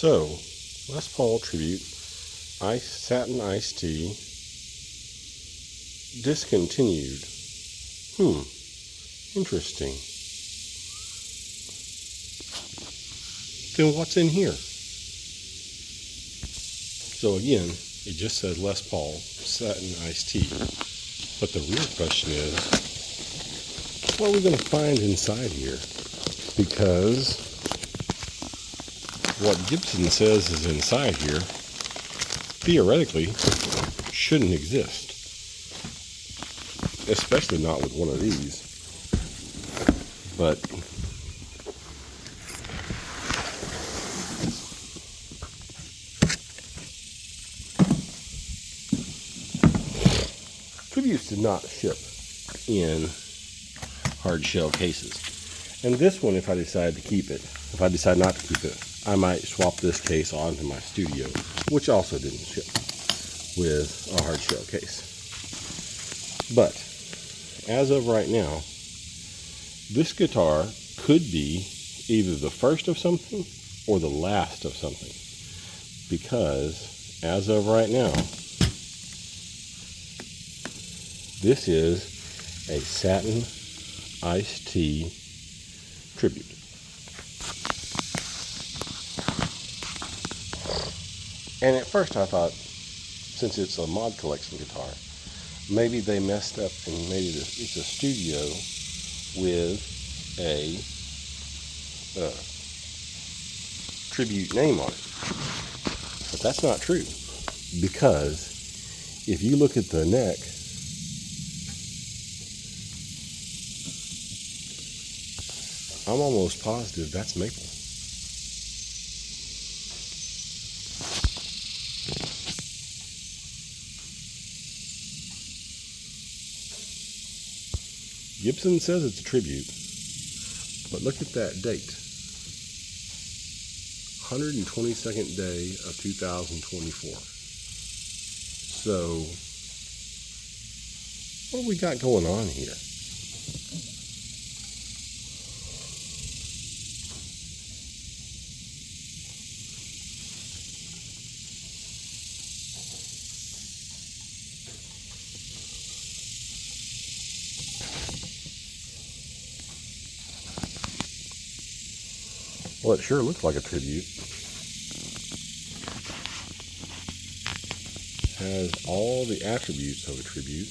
So, Les Paul Tribute, Satin Iced Tea, discontinued. Interesting. Then what's in here? So again, it just says Les Paul Satin Iced Tea. But the real question is, what are we going to find inside here? Because what Gibson says is inside here, theoretically, shouldn't exist. Especially not with one of these. But Tributes did not ship in hard shell cases. And this one, if I decide to keep it, if I decide not to keep it, I might swap this case onto my studio, which also didn't ship with a hard shell case. But as of right now, this guitar could be either the first of something or the last of something, because as of right now, this is a Satin Iced Tea Tribute. And at first I thought, since it's a mod collection guitar, maybe they messed up and made it it's a studio with a tribute name on it. But that's not true, because if you look at the neck, I'm almost positive that's maple. Gibson says it's a tribute, but look at that date. 122nd day of 2024. So, what do we got going on here? Well, it sure looks like a tribute. Has all the attributes of a tribute.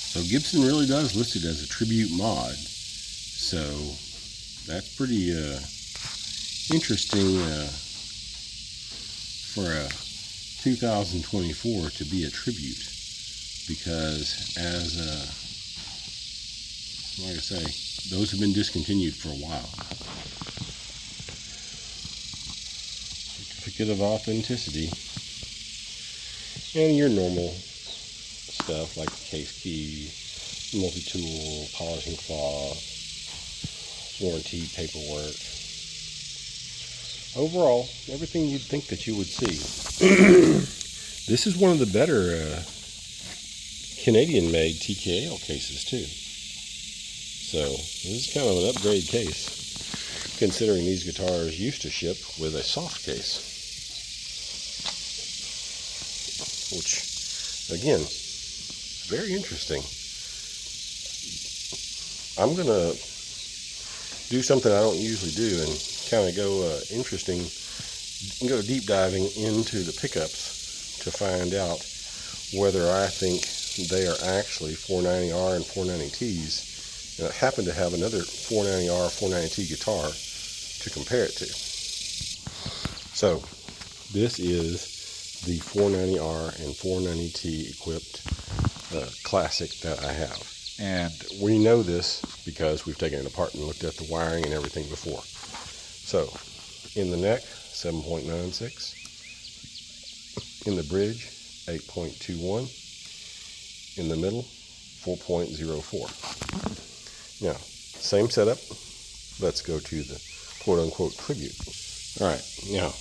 So Gibson really does list it as a tribute mod. So that's pretty interesting for a 2024 to be a tribute, because as like I say, those have been discontinued for a while. Certificate of authenticity and your normal stuff like the case key, multi-tool, polishing cloth, warranty paperwork. Overall, everything you'd think that you would see. This is one of the better Canadian-made TKL cases too. So this is kind of an upgrade case, considering these guitars used to ship with a soft case, which, again, very interesting. I'm gonna do something I don't usually do and kind of go go deep diving into the pickups to find out whether I think they are actually 490R and 490Ts. And I happen to have another 490R, 490T guitar to compare it to. So this is the 490R and 490T equipped classic that I have. And we know this because we've taken it apart and looked at the wiring and everything before. So, in the neck, 7.96. In the bridge, 8.21. In the middle, 4.04. Now, same setup. Let's go to the quote-unquote tribute. All right, now,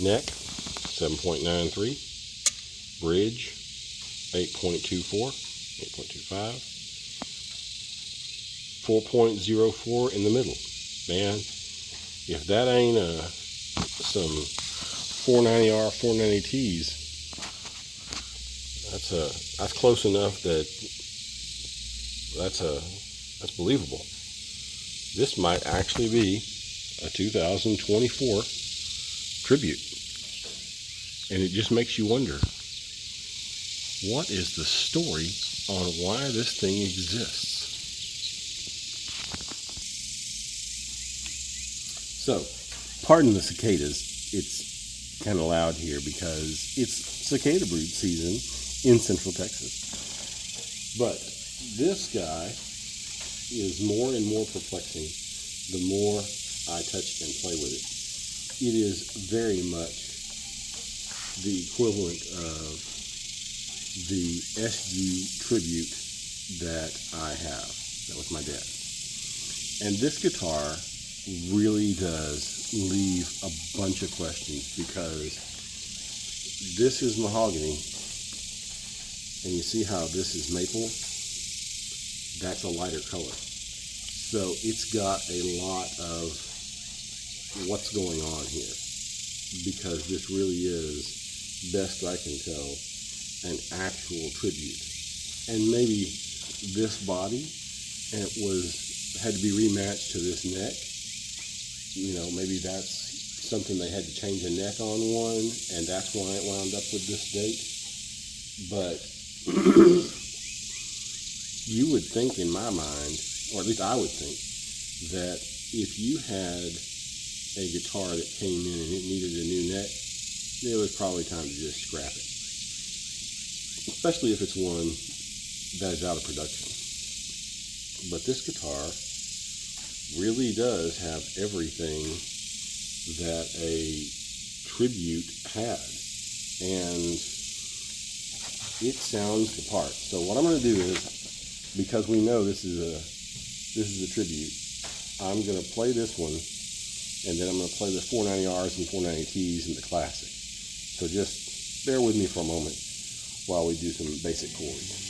neck, 7.93, bridge 8.24, 8.25, 4.04 in the middle. Man, if that ain't some 490R, 490Ts, that's close enough that that's believable. This might actually be a 2024 tribute, and it just makes you wonder, what is the story on why this thing exists? So, pardon the cicadas. It's kind of loud here because it's cicada brood season in Central Texas. But this guy is more and more perplexing the more I touch and play with it. It is very much the equivalent of the SG tribute that I have. That was my dad. And this guitar really does leave a bunch of questions, because this is mahogany, and you see how this is maple? That's a lighter color. So it's got a lot of what's going on here, because this really is, best I can tell, an actual tribute. And maybe this body, and it had to be rematched to this neck. You know, maybe that's something they had to change a neck on one, and that's why it wound up with this date. But you would think, in my mind, or at least I would think, that if you had a guitar that came in and it needed a new neck, it was probably time to just scrap it. Especially if it's one that is out of production. But this guitar really does have everything that a tribute had, and it sounds the part. So what I'm going to do is, because we know this is a tribute, I'm going to play this one, and then I'm going to play the 490Rs and 490Ts and the classic. So just bear with me for a moment while we do some basic chords.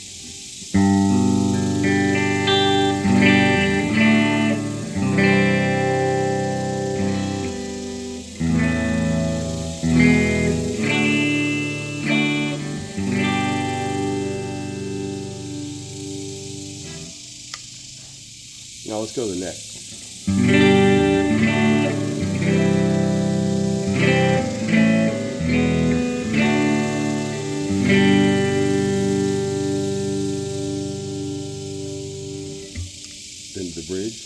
Now let's go to the neck. Then to the bridge.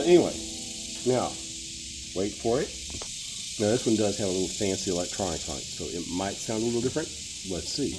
Anyway, now, wait for it. Now this one does have a little fancy electronics on it, so it might sound a little different. Let's see.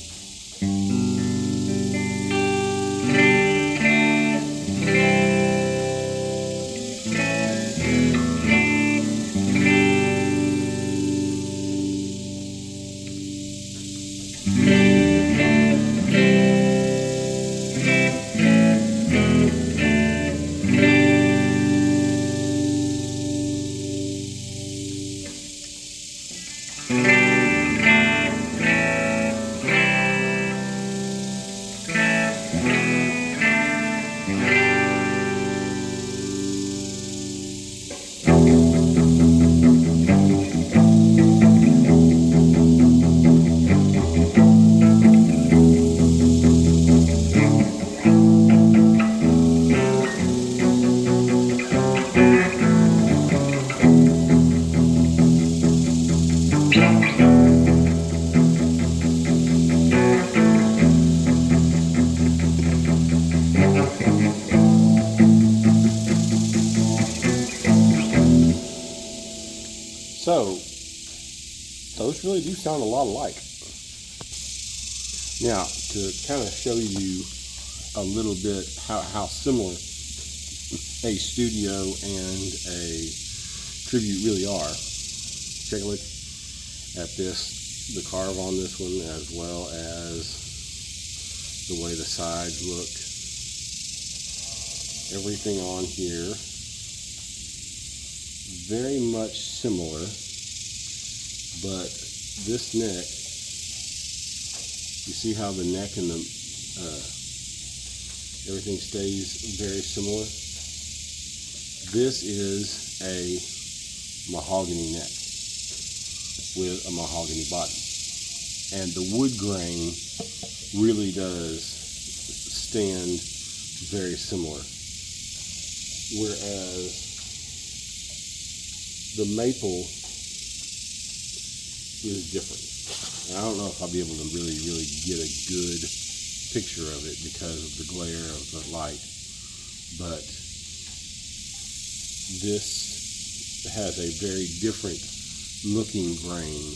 So, those really do sound a lot alike. Now, to kind of show you a little bit how similar a studio and a tribute really are, take a look at this, the carve on this one, as well as the way the sides look. Everything on here very much similar, but this neck, you see how the neck and the everything stays very similar. This is a mahogany neck with a mahogany body, and the wood grain really does stand very similar, whereas the maple is different. And I don't know if I'll be able to really get a good picture of it because of the glare of the light, but this has a very different looking grain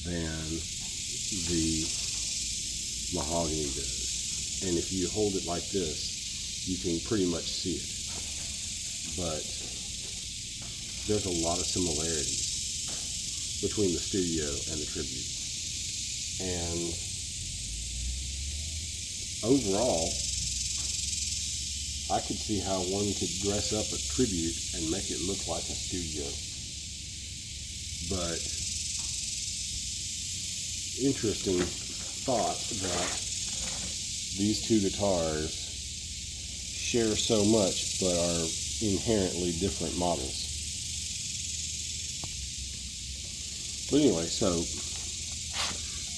than the mahogany does. And if you hold it like this, you can pretty much see it. But there's a lot of similarities between the studio and the tribute. And overall, I could see how one could dress up a tribute and make it look like a studio. But interesting thought that these two guitars share so much but are inherently different models. But anyway, so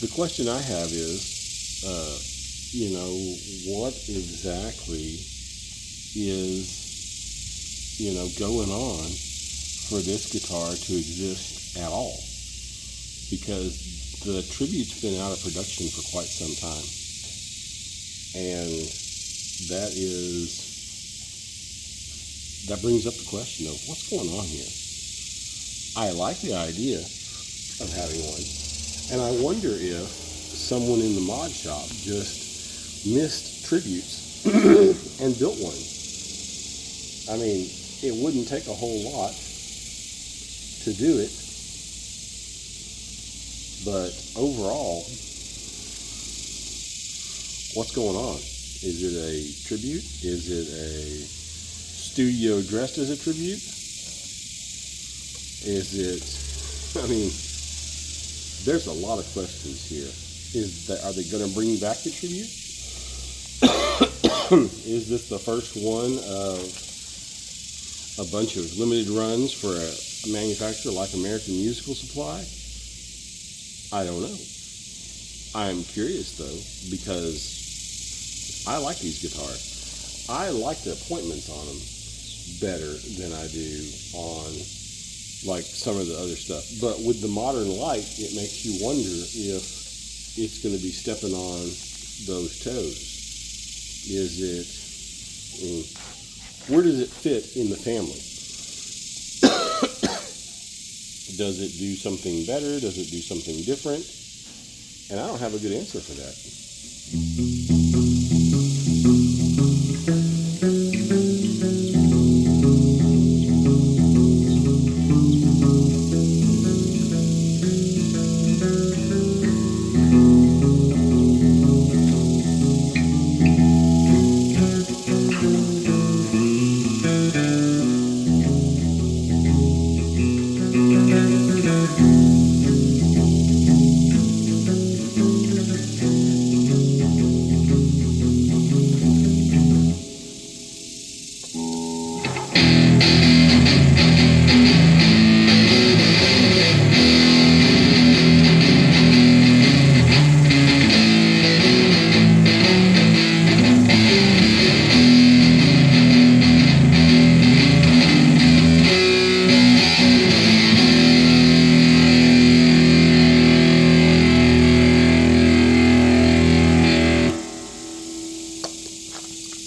the question I have is, what exactly is, going on for this guitar to exist at all? Because the tribute's been out of production for quite some time. And that brings up the question of what's going on here. I like the idea of having one, and I wonder if someone in the mod shop just missed tributes and built one. I mean, it wouldn't take a whole lot to do it, but overall, what's going on? Is it a tribute? Is it a studio dressed as a tribute? Is it, there's a lot of questions here. Are they going to bring back the tribute? Is this the first one of a bunch of limited runs for a manufacturer like American Musical Supply? I don't know. I'm curious though, because I like these guitars. I like the appointments on them better than I do on like some of the other stuff. But with the modern light, it makes you wonder if it's going to be stepping on those toes. Where does it fit in the family? Does it do something better? Does it do something different? And I don't have a good answer for that.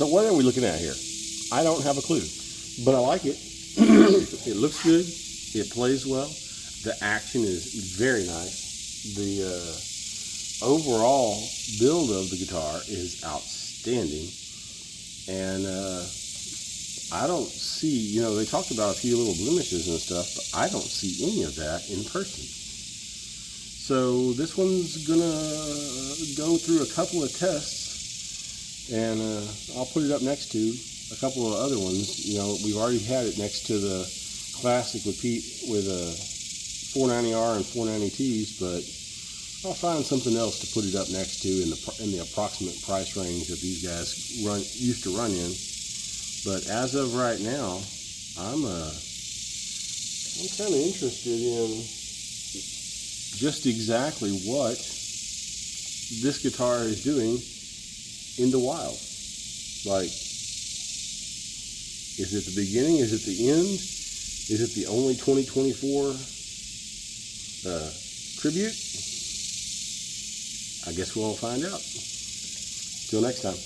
So what are we looking at here? I don't have a clue, but I like it. It looks good. It plays well. The action is very nice. The overall build of the guitar is outstanding, and I don't see, you know, they talked about a few little blemishes and stuff, but I don't see any of that in person. So this one's gonna go through a couple of tests, and I'll put it up next to a couple of other ones. You know, we've already had it next to the Classic with a 490R and 490Ts, but I'll find something else to put it up next to in the approximate price range that these guys used to run in. But as of right now, I'm kind of interested in just exactly what this guitar is doing in the wild. Like, is it the beginning? Is it the end? Is it the only 2024 tribute? I guess we'll find out. Till next time.